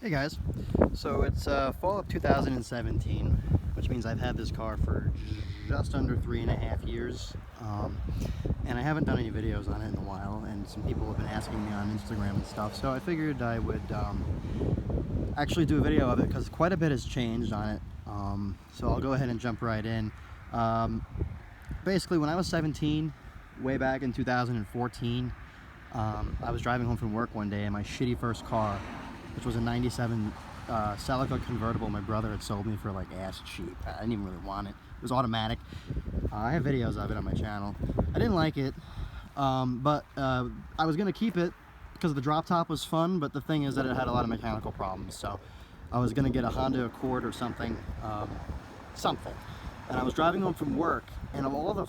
Hey guys, so it's fall of 2017, which means I've had this car for just under 3.5 years, and I haven't done any videos on it in a while, and some people have been asking me on Instagram and stuff, so I figured I would actually do a video of it because quite a bit has changed on it. So I'll go ahead and jump right in. Basically, when I was 17, way back in 2014, I was driving home from work one day in my shitty first car, which was a 97 Celica convertible my brother had sold me for like ass cheap. I didn't even really want it. It was automatic. I have videos of it on my channel. I didn't like it, but I was gonna keep it because the drop top was fun, but the thing is that it had a lot of mechanical problems, so I was gonna get a Honda Accord or something, and I was driving home from work, and of all the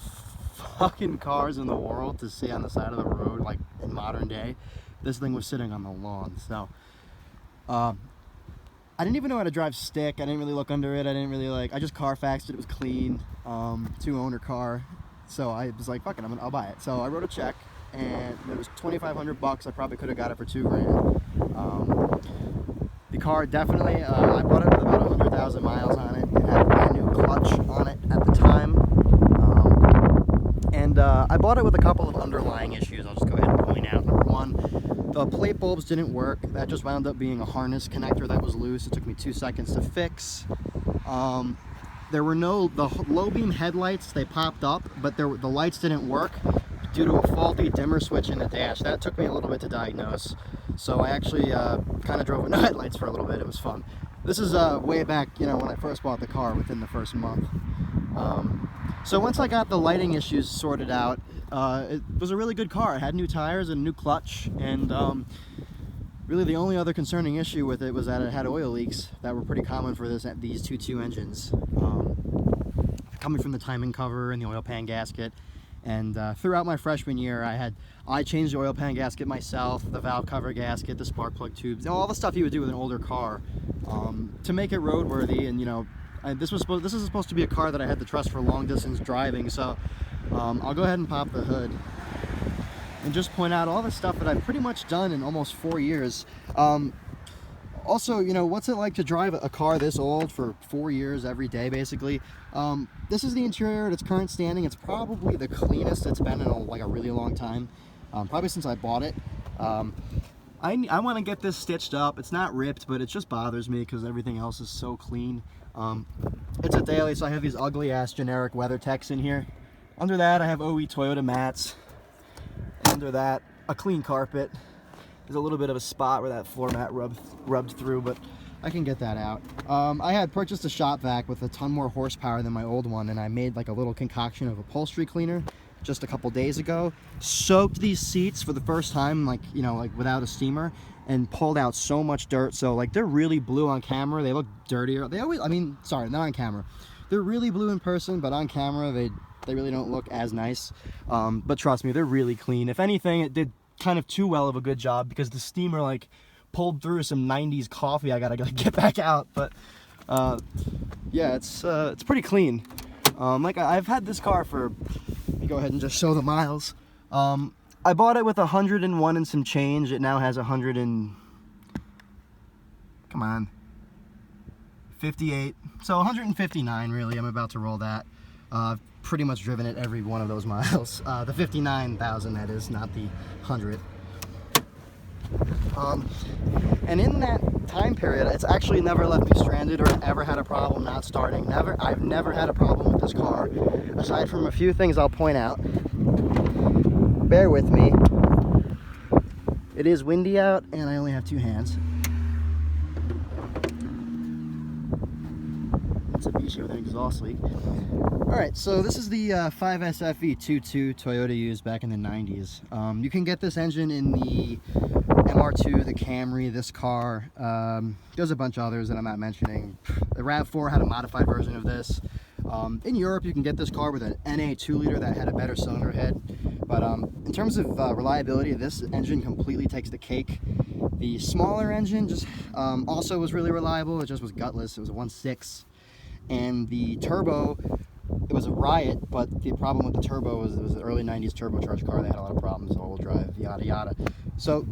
fucking cars in the world to see on the side of the road, like in modern day, this thing was sitting on the lawn. So I didn't even know how to drive stick. I didn't really look under it. I just Carfaxed it. It was clean, 2-owner car. So I was like, fuck it, I'll buy it. So I wrote a check, and it was $2,500. I probably could have got it for $2,000. The car definitely, I bought it with about 100,000 miles on it. It had a brand new clutch on it at the time. And I bought it with a couple of underlying issues. I'll just go ahead and point out. Number one, the plate bulbs didn't work. That just wound up being a harness connector that was loose. It took me 2 seconds to fix. There were the low beam headlights, they popped up, but the lights didn't work due to a faulty dimmer switch in the dash. That took me a little bit to diagnose. So I actually kind of drove with no headlights for a little bit. It was fun. This is way back, when I first bought the car, within the first month. So once I got the lighting issues sorted out, it was a really good car. It had new tires and a new clutch, and really the only other concerning issue with it was that it had oil leaks that were pretty common for these 2.2 engines, coming from the timing cover and the oil pan gasket. And throughout my freshman year, I changed the oil pan gasket myself, the valve cover gasket, the spark plug tubes, all the stuff you would do with an older car to make it roadworthy. And this is supposed to be a car that I had to trust for long distance driving, so I'll go ahead and pop the hood and just point out all the stuff that I've pretty much done in almost 4 years. Also, what's it like to drive a car this old for 4 years every day, basically? This is the interior at its current standing. It's probably the cleanest it's been in a really long time, probably since I bought it. I want to get this stitched up. It's not ripped, but it just bothers me because everything else is so clean. It's a daily, so I have these ugly ass generic WeatherTechs in here. Under that, I have OE Toyota mats. Under that, a clean carpet. There's a little bit of a spot where that floor mat rubbed through, but I can get that out. I had purchased a shop vac with a ton more horsepower than my old one, and I made like a little concoction of upholstery cleaner just a couple days ago. Soaked these seats for the first time, like without a steamer, and pulled out so much dirt. So they're really blue on camera. They look dirtier. Sorry, not on camera. They're really blue in person, but on camera they really don't look as nice. But trust me, they're really clean. If anything, it did kind of too well of a good job because the steamer pulled through some 90s coffee I gotta get back out. But yeah, it's pretty clean. I've had this car for, let me go ahead and just show the miles. I bought it with 101 and some change. It now has 58. So 159 really. I'm about to roll that. I've pretty much driven it every one of those miles. The 59,000 that is, not the 100. And in that time period, it's actually never left me stranded or ever had a problem not starting. I've never had a problem with this car, aside from a few things I'll point out. Bear with me. It is windy out, and I only have 2 hands. Mitsubishi with an exhaust leak. Alright, so this is the 5SFE 2.2 Toyota used back in the 90s. You can get this engine in the MR2, the Camry, this car. There's a bunch of others that I'm not mentioning. The RAV4 had a modified version of this. In Europe, you can get this car with an NA 2-liter that had a better cylinder head. But in terms of reliability, this engine completely takes the cake. The smaller engine just also was really reliable. It just was gutless. It was a 1.6. And the turbo, it was a Riot, but the problem with the turbo was it was an early 90s turbocharged car that had a lot of problems, all-wheel drive, yada yada. So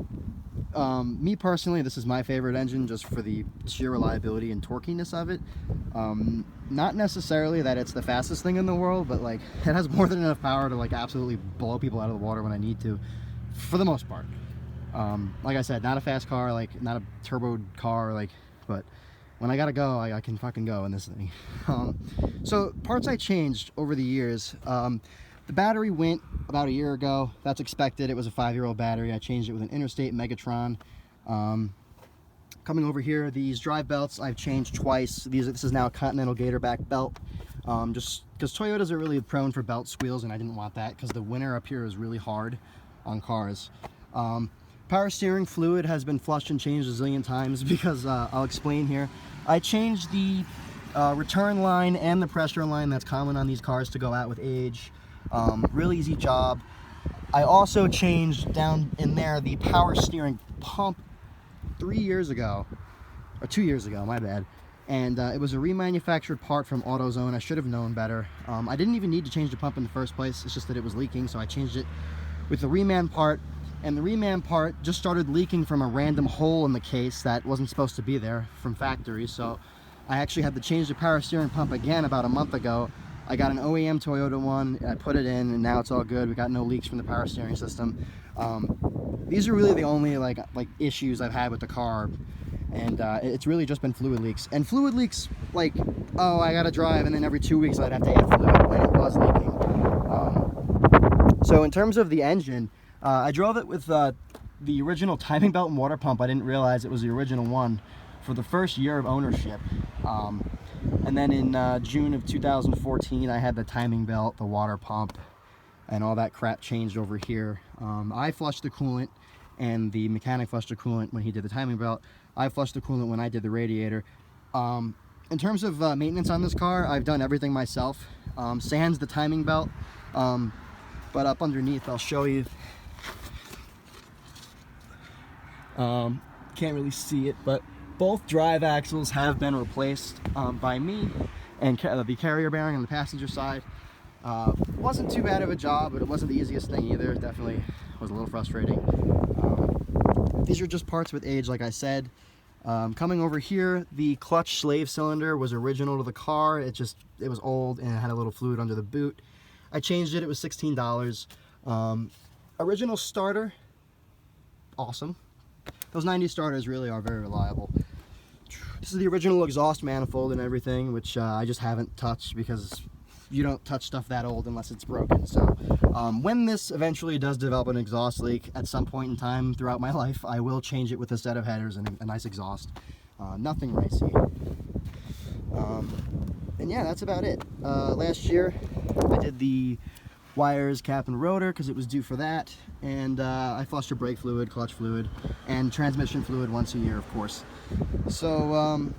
Me personally, this is my favorite engine just for the sheer reliability and torquiness of it. Not necessarily that it's the fastest thing in the world, but like it has more than enough power to like absolutely blow people out of the water when I need to, for the most part. Like I said, not a fast car, like not a turbo car, like, but when I gotta go, I can fucking go in this thing. So parts I changed over the years. The battery went about a year ago. That's expected. It was a 5-year-old battery. I changed it with an Interstate Megatron. Coming over here, these drive belts I've changed twice. This is now a Continental Gatorback belt. Just because Toyotas are really prone for belt squeals, and I didn't want that because the winter up here is really hard on cars. Power steering fluid has been flushed and changed a zillion times because I'll explain here. I changed the return line and the pressure line that's common on these cars to go out with age. Real easy job. I also changed down in there the power steering pump 3 years ago, or 2 years ago, my bad. And it was a remanufactured part from AutoZone. I should have known better. I didn't even need to change the pump in the first place. It's just that it was leaking, so I changed it with the reman part. And the reman part just started leaking from a random hole in the case that wasn't supposed to be there from factory. So I actually had to change the power steering pump again about a month ago. I got an OEM Toyota one, I put it in, and now it's all good. We got no leaks from the power steering system. These are really the only like issues I've had with the car, and it's really just been fluid leaks. And fluid leaks, like, oh, I gotta drive, and then every 2 weeks I'd have to add fluid when it was leaking. So in terms of the engine, I drove it with the original timing belt and water pump. I didn't realize it was the original one for the first year of ownership. And then in June of 2014, I had the timing belt, the water pump, and all that crap changed over here. I flushed the coolant, and the mechanic flushed the coolant when he did the timing belt. I flushed the coolant when I did the radiator. In terms of maintenance on this car, I've done everything myself. Sans the timing belt, but up underneath, I'll show you. Can't really see it, but both drive axles have been replaced by me, and the carrier bearing on the passenger side. Wasn't too bad of a job, but it wasn't the easiest thing either. It definitely was a little frustrating. These are just parts with age, like I said. Coming over here, the clutch slave cylinder was original to the car. It was old and it had a little fluid under the boot. I changed it. It was $16. Original starter, awesome. Those 90 starters really are very reliable. This is the original exhaust manifold and everything, which I just haven't touched because you don't touch stuff that old unless it's broken. So when this eventually does develop an exhaust leak at some point in time throughout my life, I will change it with a set of headers and a nice exhaust. Nothing racy. And yeah, that's about it. Last year I did the wires, cap, and rotor because it was due for that, and I flushed your brake fluid, clutch fluid, and transmission fluid once a year, of course. So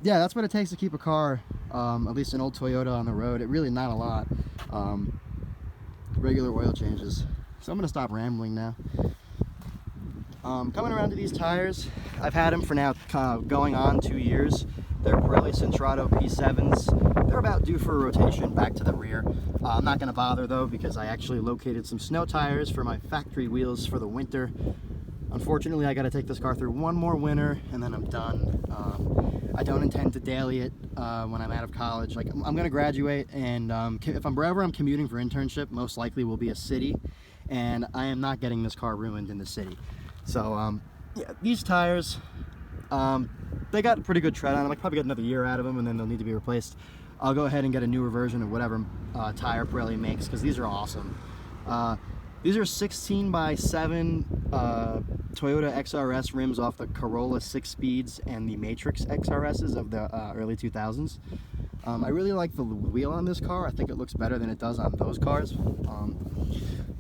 yeah, that's what it takes to keep a car, at least an old Toyota, on the road. It really not a lot. Regular oil changes. So I'm gonna stop rambling now. Coming around to these tires, I've had them for now going on 2 years. They're Pirelli Centrato P7s. They're about due for a rotation back to the rear. I'm not going to bother though because I actually located some snow tires for my factory wheels for the winter. Unfortunately, I got to take this car through one more winter and then I'm done. I don't intend to daily it when I'm out of college. Like, I'm going to graduate, and if wherever I'm commuting for internship, most likely will be a city, and I am not getting this car ruined in the city. So yeah, these tires, they got a pretty good tread on them. I probably get another year out of them and then they'll need to be replaced. I'll go ahead and get a newer version of whatever tire Pirelli makes because these are awesome. These are 16 by 7 Toyota XRS rims off the Corolla 6 Speeds and the Matrix XRSs of the early 2000s. I really like the wheel on this car. I think it looks better than it does on those cars.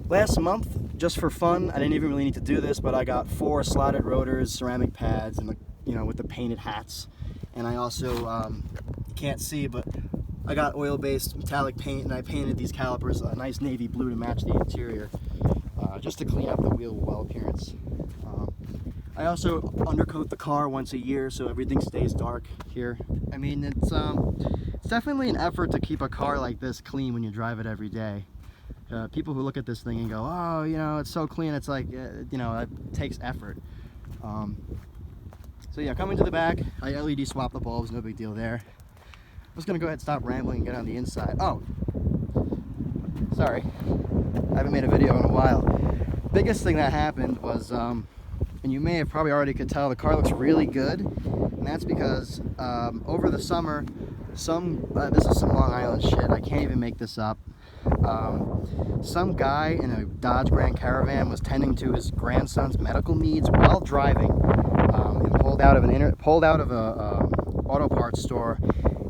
Last month, just for fun, I didn't even really need to do this, but I got 4 slotted rotors, ceramic pads, and with the painted hats. And I also, can't see, but I got oil-based metallic paint, and I painted these calipers a nice navy blue to match the interior, just to clean up the wheel well appearance. I also undercoat the car once a year so everything stays dark here. I mean, it's definitely an effort to keep a car like this clean when you drive it every day. People who look at this thing and go, oh, it's so clean, it's like, it takes effort. So yeah, coming to the back, I LED swapped the bulbs, no big deal there. I'm just gonna go ahead and stop rambling and get on the inside. Oh, sorry, I haven't made a video in a while. Biggest thing that happened was, and you may have probably already could tell, the car looks really good, and that's because over the summer, this is some Long Island shit, I can't even make this up. Some guy in a Dodge Grand Caravan was tending to his grandson's medical needs while driving, and pulled out of a auto parts store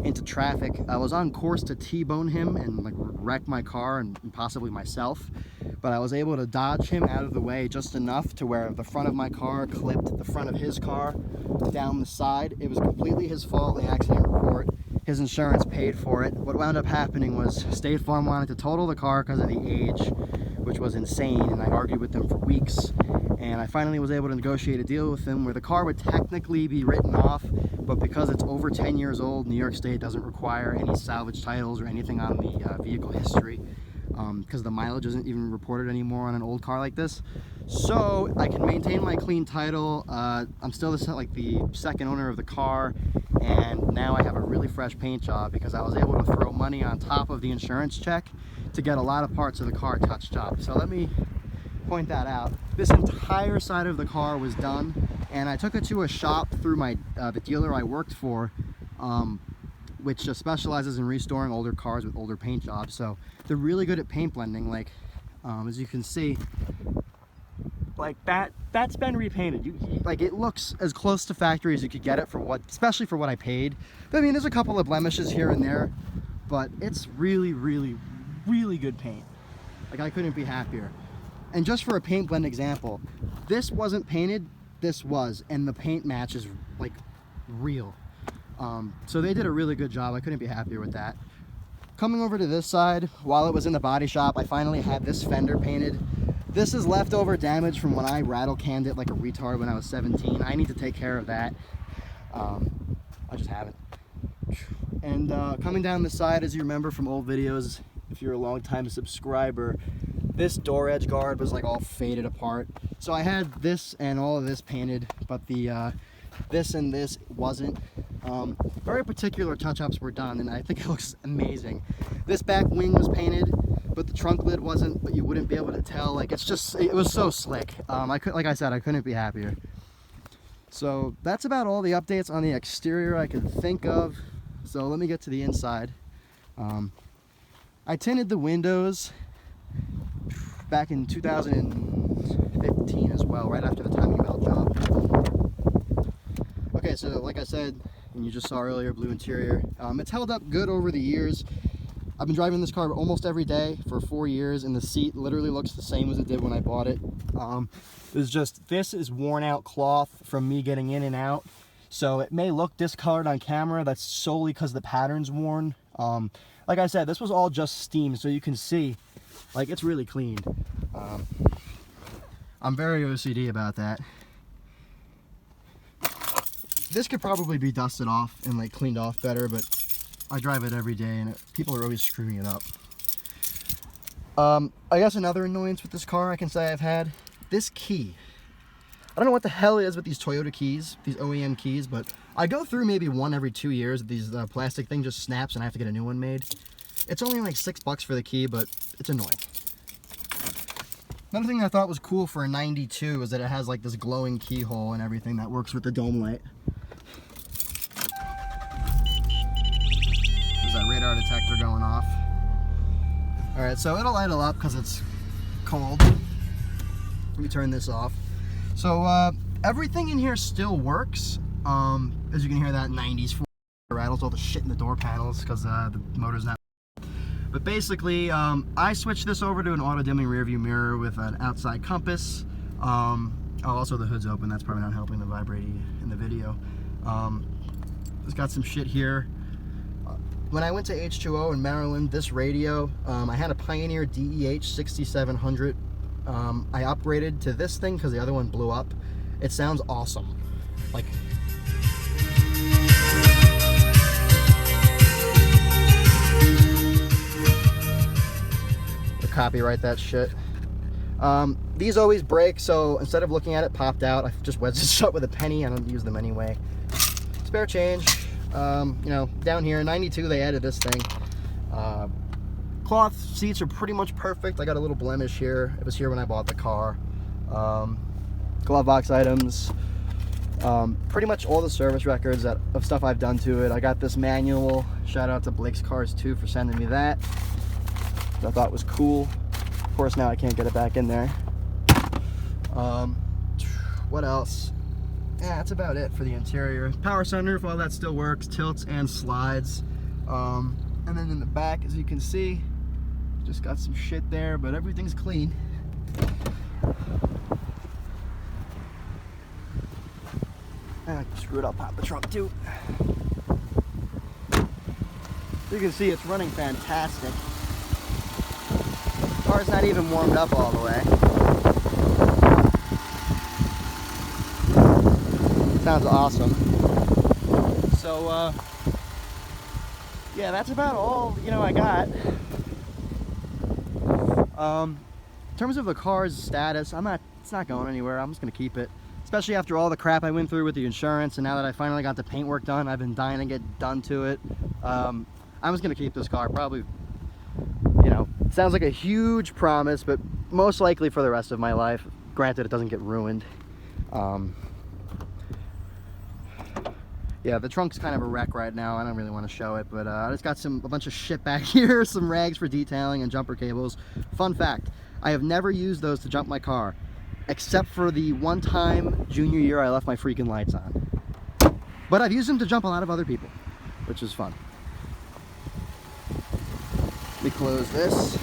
into traffic. I was on course to T-bone him and like wreck my car and possibly myself, but I was able to dodge him out of the way just enough to where the front of my car clipped the front of his car down the side. It was completely his fault, the accident report. His insurance paid for it. What wound up happening was State Farm wanted to total the car because of the age, which was insane, and I argued with them for weeks. And I finally was able to negotiate a deal with them where the car would technically be written off, but because it's over 10 years old, New York State doesn't require any salvage titles or anything on the vehicle history, because the mileage isn't even reported anymore on an old car like this. So I can maintain my clean title. I'm still the second owner of the car, and now I have a really fresh paint job because I was able to throw money on top of the insurance check to get a lot of parts of the car touched up. So let me point that out. This entire side of the car was done, and I took it to a shop through my the dealer I worked for, which just specializes in restoring older cars with older paint jobs. So they're really good at paint blending. Like as you can see, like that's been repainted. Like it looks as close to factory as you could get it for especially for what I paid. But I mean, there's a couple of blemishes here and there, but it's really, really, really good paint. Like I couldn't be happier. And just for a paint blend example, this wasn't painted, this was, and the paint match is like real. So they did a really good job. I couldn't be happier with that. Coming over to this side, while it was in the body shop, I finally had this fender painted. This is leftover damage from when I rattle canned it like a retard when I was 17. I need to take care of that. I just haven't. And coming down the side, as you remember from old videos, if you're a long time subscriber, this door edge guard was like all faded apart. So I had this and all of this painted, but the this and this wasn't. Very particular touch-ups were done, and I think it looks amazing. This back wing was painted, but the trunk lid wasn't, but you wouldn't be able to tell. Like it was so slick. Like I said, I couldn't be happier. So that's about all the updates on the exterior I could think of. So let me get to the inside. I tinted the windows back in 2015 as well, right after the timing belt job. Okay, so like I said, and you just saw earlier, blue interior. It's held up good over the years. I've been driving this car almost every day for 4 years, and the seat literally looks the same as it did when I bought it. This is worn out cloth from me getting in and out. So it may look discolored on camera. That's solely because the pattern's worn. Like I said, this was all just steam, so you can see, like, it's really clean. I'm very OCD about that. This could probably be dusted off and like cleaned off better, but I drive it every day and people are always screwing it up. I guess another annoyance with this car I can say I've had, this key. I don't know what the hell it is with these Toyota keys, these OEM keys, but I go through maybe one every 2 years. These plastic thing just snaps and I have to get a new one made. It's only like $6 for the key, but it's annoying. Another thing I thought was cool for a 92 is that it has like this glowing keyhole and everything that works with the dome light. There's that radar detector going off. Alright, so it'll idle up because it's cold. Let me turn this off. So everything in here still works. As you can hear, that 90s rattles all the shit in the door panels because the motor's not. But basically, I switched this over to an auto-dimming rearview mirror with an outside compass. Oh, also the hood's open. That's probably not helping the vibrating in the video. It's got some shit here. When I went to H2O in Maryland, this radio, I had a Pioneer DEH 6700. I upgraded to this thing because the other one blew up. It sounds awesome. Like, copyright that shit. These always break, so instead of looking at it popped out, I just wedged it shut with a penny. I don't use them anyway. Spare change, you know, down here, 92, they added this thing. Cloth seats are pretty much perfect. I got a little blemish here. It was here when I bought the car. Glove box items. Pretty much all the service records of stuff I've done to it. I got this manual. Shout out to Blake's Cars 2 for sending me that. I thought was cool. Of course, now I can't get it back in there. What else? Yeah, that's about it for the interior. Power sunroof, all that still works. Tilts and slides. And then in the back, as you can see, just got some shit there, but everything's clean. And I can screw it up, pop the trunk too. You can see it's running fantastic. Car's not even warmed up all the way. Sounds awesome. So, yeah, that's about all, you know, I got. In terms of the car's status, it's not going anywhere. I'm just gonna keep it. Especially after all the crap I went through with the insurance, and now that I finally got the paint work done, I've been dying to get done to it. I'm just gonna keep this car, probably, you know, sounds like a huge promise, but most likely for the rest of my life. Granted, it doesn't get ruined. Yeah, the trunk's kind of a wreck right now. I don't really want to show it, but I just got a bunch of shit back here, some rags for detailing and jumper cables. Fun fact, I have never used those to jump my car, except for the one time junior year I left my freaking lights on. But I've used them to jump a lot of other people, which is fun. Let me close this.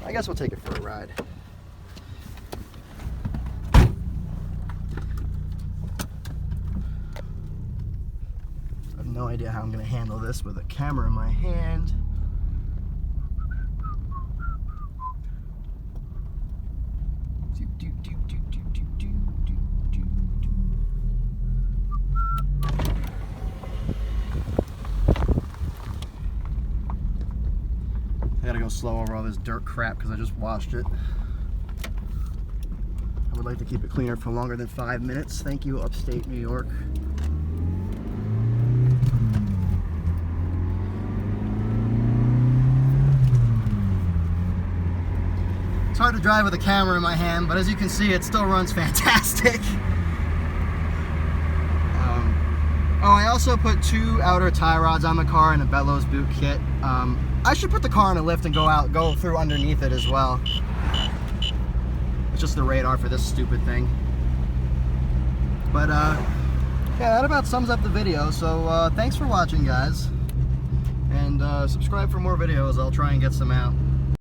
I guess we'll take it for a ride. I have no idea how I'm going to handle this with a camera in my hand. I gotta go slow over all this dirt crap because I just washed it. I would like to keep it cleaner for longer than 5 minutes. Thank you, upstate New York. It's hard to drive with a camera in my hand, but as you can see, it still runs fantastic. Oh, I also put 2 outer tie rods on the car and a bellows boot kit. I should put the car in a lift and go through underneath it as well. It's just the radar for this stupid thing. But yeah, that about sums up the video. So thanks for watching, guys, and subscribe for more videos. I'll try and get some out.